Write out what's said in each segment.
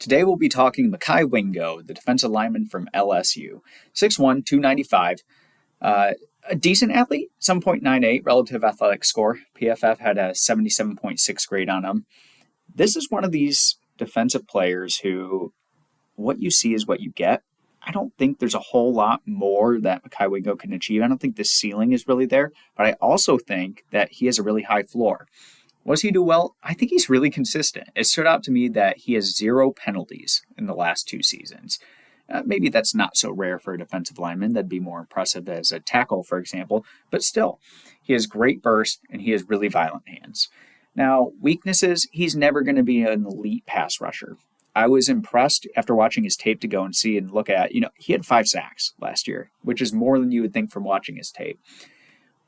Today we'll be talking Mekhi Wingo, the defensive lineman from LSU. 6'1", 295. A decent athlete, 7.98 relative athletic score. PFF had a 77.6 grade on him. This is one of these defensive players who, what you see is what you get. I don't think there's a whole lot more that Mekhi Wingo can achieve. I don't think the ceiling is really there, but I also think that he has a really high floor. What does he do well? I think he's really consistent. It stood out to me that he has 0 penalties in the last 2 seasons. Maybe that's not so rare for a defensive lineman. That'd be more impressive as a tackle, for example. But still, he has great burst and he has really violent hands. Now, weaknesses, he's never going to be an elite pass rusher. I was impressed after watching his tape to go and see and look at, he had 5 sacks last year, which is more than you would think from watching his tape.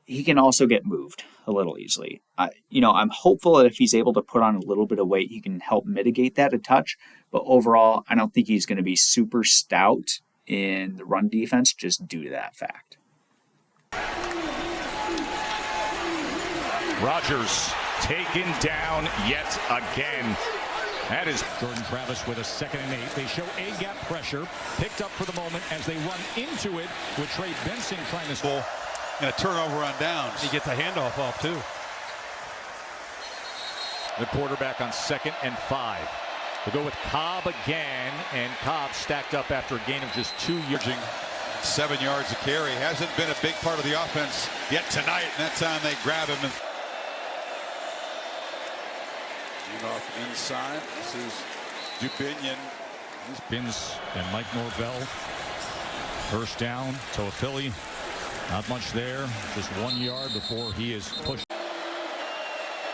He can also get moved a little easily. I'm hopeful that if he's able to put on a little bit of weight, he can help mitigate that a touch. But overall, I don't think he's going to be super stout in the run defense just due to that fact. Rodgers taken down yet again. That is Jordan Travis with a 2nd and 8. They show A-gap pressure, picked up for the moment as they run into it with Trey Benson trying to score. And a turnover on downs. He gets a handoff off too. The quarterback on 2nd and 5. We'll go with Cobb again, and Cobb stacked up after a gain of just 2 yards. 7 yards a carry. Hasn't been a big part of the offense yet tonight, and that time they grab him. Off inside. This is Dubinion. Bins and Mike Norvell. First down to a Philly. Not much there. Just 1 yard before he is pushed.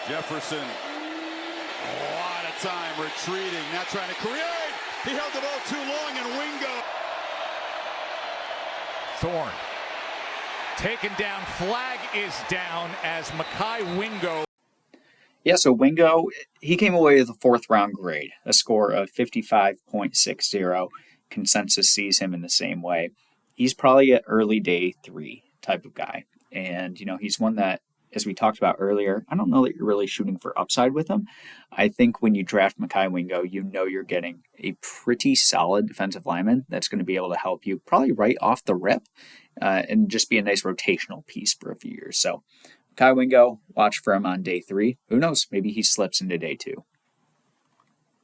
Jefferson. A lot of time retreating. Not trying to create. He held the ball too long, and Wingo. Thorne taken down. Flag is down as Mekhi Wingo. Yeah, so Wingo, he came away with a 4th round grade, a score of 55.60. Consensus sees him in the same way. He's probably an early day 3 type of guy. And, he's one that, as we talked about earlier, I don't know that you're really shooting for upside with him. I think when you draft Mekhi Wingo, you're getting a pretty solid defensive lineman that's going to be able to help you probably right off the rip and just be a nice rotational piece for a few years. So Mekhi Wingo, watch for him on day 3. Who knows? Maybe he slips into day 2.